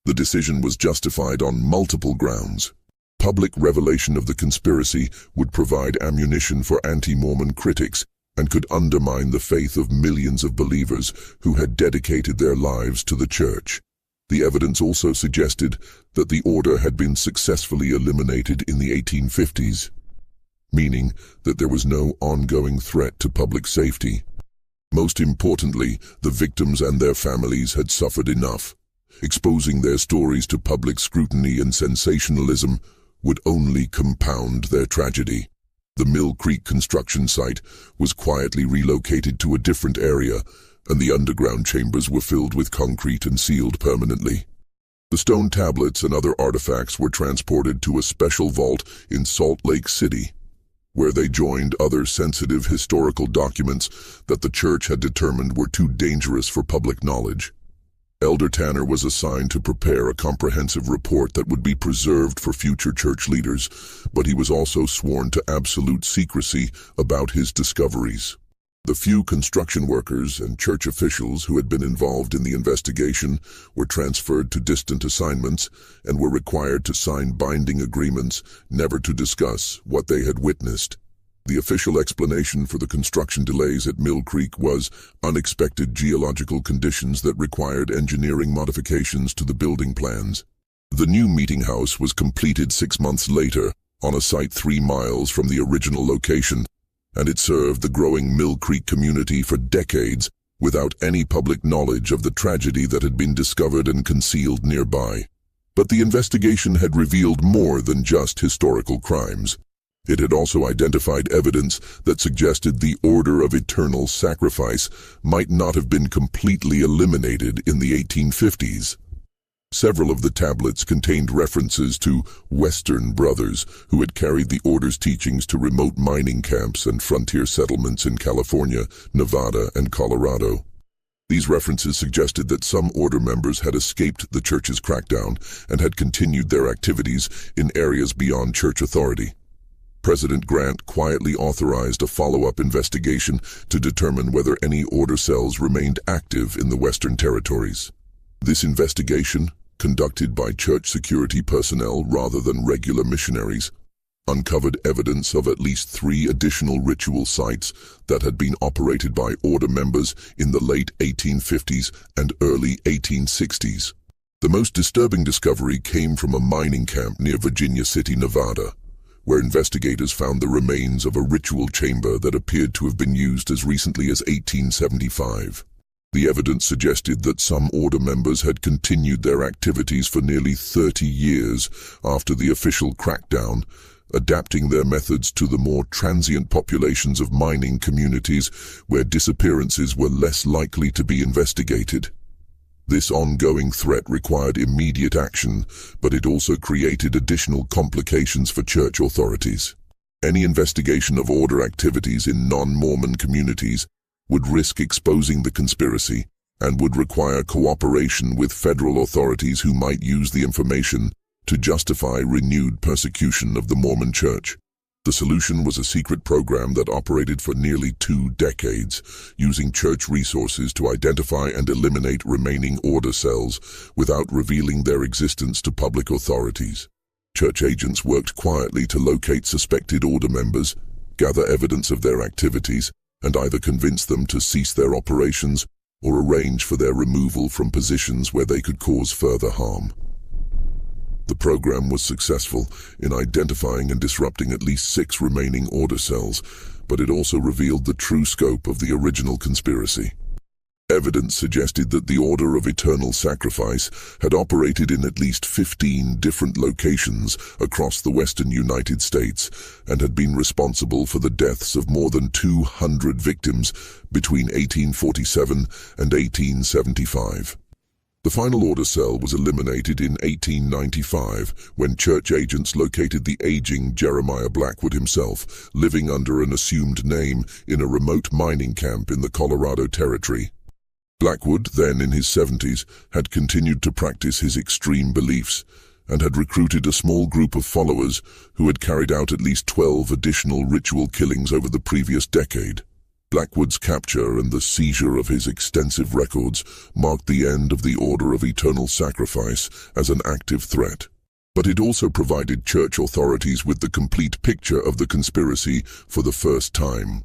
The decision was justified on multiple grounds. Public revelation of the conspiracy would provide ammunition for anti-Mormon critics and could undermine the faith of millions of believers who had dedicated their lives to the church. The evidence also suggested that the order had been successfully eliminated in the 1850s, meaning that there was no ongoing threat to public safety. Most importantly, the victims and their families had suffered enough. Exposing their stories to public scrutiny and sensationalism would only compound their tragedy. The Mill Creek construction site was quietly relocated to a different area, and the underground chambers were filled with concrete and sealed permanently. The stone tablets and other artifacts were transported to a special vault in Salt Lake City. where they joined other sensitive historical documents that the church had determined were too dangerous for public knowledge. Elder Tanner was assigned to prepare a comprehensive report that would be preserved for future church leaders, but he was also sworn to absolute secrecy about his discoveries. The few construction workers and church officials who had been involved in the investigation were transferred to distant assignments and were required to sign binding agreements never to discuss what they had witnessed. The official explanation for the construction delays at Mill Creek was unexpected geological conditions that required engineering modifications to the building plans. The new meetinghouse was completed 6 months later on a site 3 miles from the original location, and it served the growing Mill Creek community for decades without any public knowledge of the tragedy that had been discovered and concealed nearby. But the investigation had revealed more than just historical crimes. It had also identified evidence that suggested the order of eternal sacrifice might not have been completely eliminated in the 1850s. Several of the tablets contained references to Western brothers who had carried the order's teachings to remote mining camps and frontier settlements in California, Nevada, and Colorado. These references suggested that some order members had escaped the church's crackdown and had continued their activities in areas beyond church authority. President Grant quietly authorized a follow-up investigation to determine whether any order cells remained active in the Western Territories. This investigation, conducted by church security personnel rather than regular missionaries, uncovered evidence of at least 3 additional ritual sites that had been operated by order members in the late 1850s and early 1860s. The most disturbing discovery came from a mining camp near Virginia City, Nevada, where investigators found the remains of a ritual chamber that appeared to have been used as recently as 1875. The evidence suggested that some order members had continued their activities for nearly 30 years after the official crackdown, adapting their methods to the more transient populations of mining communities where disappearances were less likely to be investigated. This ongoing threat required immediate action, but it also created additional complications for church authorities. Any investigation of order activities in non-Mormon communities would risk exposing the conspiracy and would require cooperation with federal authorities who might use the information to justify renewed persecution of the Mormon Church. The solution was a secret program that operated for nearly 2 decades, using church resources to identify and eliminate remaining order cells without revealing their existence to public authorities. Church agents worked quietly to locate suspected order members, gather evidence of their activities, and either convince them to cease their operations or arrange for their removal from positions where they could cause further harm. The program was successful in identifying and disrupting at least 6 remaining order cells, but it also revealed the true scope of the original conspiracy. Evidence suggested that the Order of Eternal Sacrifice had operated in at least 15 different locations across the western United States and had been responsible for the deaths of more than 200 victims between 1847 and 1875. The final order cell was eliminated in 1895 when church agents located the aging Jeremiah Blackwood himself, living under an assumed name in a remote mining camp in the Colorado Territory. Blackwood, then in his 70s, had continued to practice his extreme beliefs and had recruited a small group of followers who had carried out at least 12 additional ritual killings over the previous decade. Blackwood's capture and the seizure of his extensive records marked the end of the Order of Eternal Sacrifice as an active threat. But it also provided church authorities with the complete picture of the conspiracy for the first time.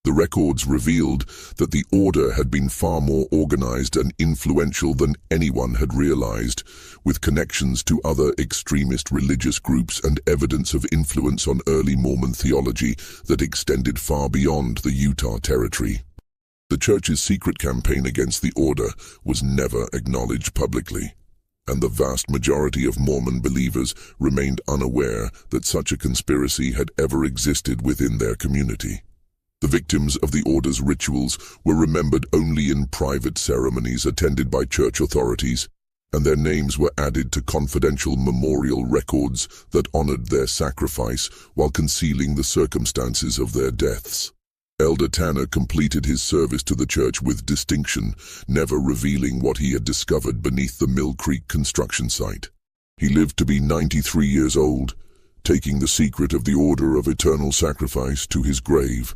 The records revealed that the order had been far more organized and influential than anyone had realized, with connections to other extremist religious groups and evidence of influence on early Mormon theology that extended far beyond the Utah Territory. The church's secret campaign against the order was never acknowledged publicly, and the vast majority of Mormon believers remained unaware that such a conspiracy had ever existed within their community. The victims of the order's rituals were remembered only in private ceremonies attended by church authorities, and their names were added to confidential memorial records that honored their sacrifice while concealing the circumstances of their deaths. Elder Tanner completed his service to the church with distinction, never revealing what he had discovered beneath the Mill Creek construction site. He lived to be 93 years old, taking the secret of the Order of Eternal Sacrifice to his grave.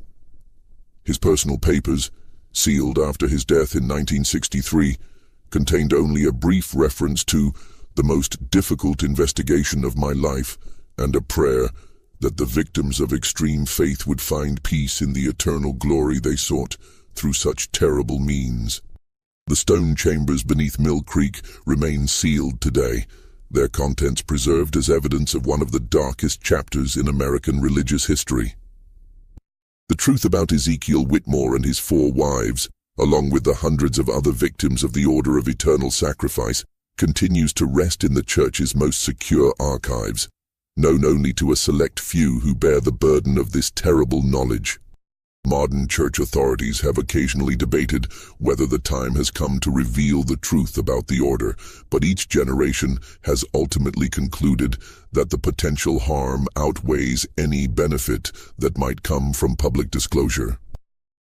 His personal papers, sealed after his death in 1963, contained only a brief reference to the most difficult investigation of my life and a prayer that the victims of extreme faith would find peace in the eternal glory they sought through such terrible means. The stone chambers beneath Mill Creek remain sealed today, their contents preserved as evidence of one of the darkest chapters in American religious history. The truth about Ezekiel Whitmore and his 4 wives, along with the hundreds of other victims of the Order of Eternal Sacrifice, continues to rest in the Church's most secure archives, known only to a select few who bear the burden of this terrible knowledge. Modern Church authorities have occasionally debated whether the time has come to reveal the truth about the Order, but each generation has ultimately concluded that the potential harm outweighs any benefit that might come from public disclosure.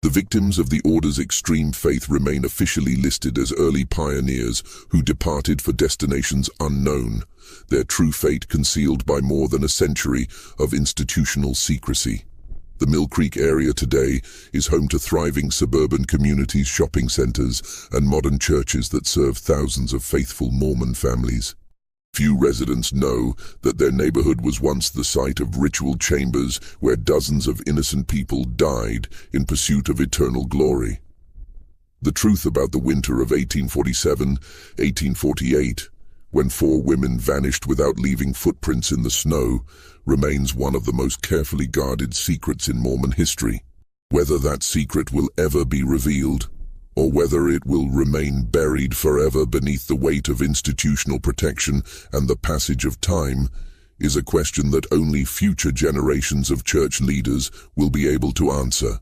The victims of the Order's extreme faith remain officially listed as early pioneers who departed for destinations unknown, their true fate concealed by more than a century of institutional secrecy. The Mill Creek area today is home to thriving suburban communities, shopping centers, and modern churches that serve thousands of faithful Mormon families. Few residents know that their neighborhood was once the site of ritual chambers where dozens of innocent people died in pursuit of eternal glory. The truth about the winter of 1847-1848, when 4 women vanished without leaving footprints in the snow, remains one of the most carefully guarded secrets in Mormon history. Whether that secret will ever be revealed, or whether it will remain buried forever beneath the weight of institutional protection and the passage of time, is a question that only future generations of church leaders will be able to answer.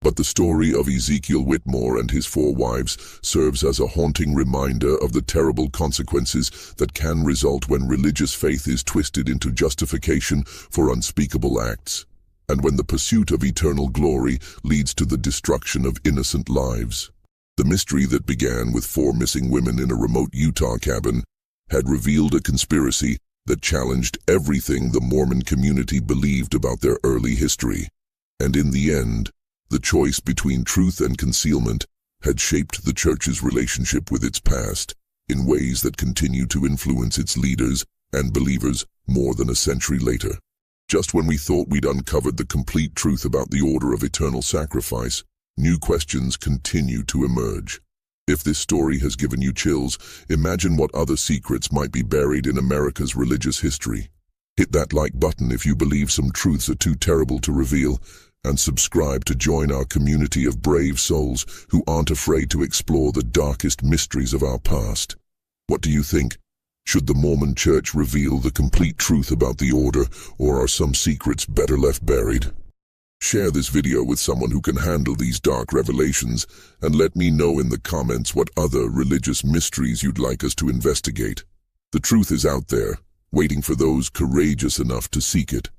But the story of Ezekiel Whitmore and his 4 wives serves as a haunting reminder of the terrible consequences that can result when religious faith is twisted into justification for unspeakable acts, and when the pursuit of eternal glory leads to the destruction of innocent lives. The mystery that began with 4 missing women in a remote Utah cabin had revealed a conspiracy that challenged everything the Mormon community believed about their early history, and in the end, the choice between truth and concealment had shaped the Church's relationship with its past in ways that continue to influence its leaders and believers more than a century later. Just when we thought we'd uncovered the complete truth about the Order of Eternal Sacrifice, new questions continue to emerge. If this story has given you chills, imagine what other secrets might be buried in America's religious history. Hit that like button if you believe some truths are too terrible to reveal, and subscribe to join our community of brave souls who aren't afraid to explore the darkest mysteries of our past. What do you think? Should the Mormon Church reveal the complete truth about the Order, or are some secrets better left buried? Share this video with someone who can handle these dark revelations, and let me know in the comments what other religious mysteries you'd like us to investigate. The truth is out there, waiting for those courageous enough to seek it.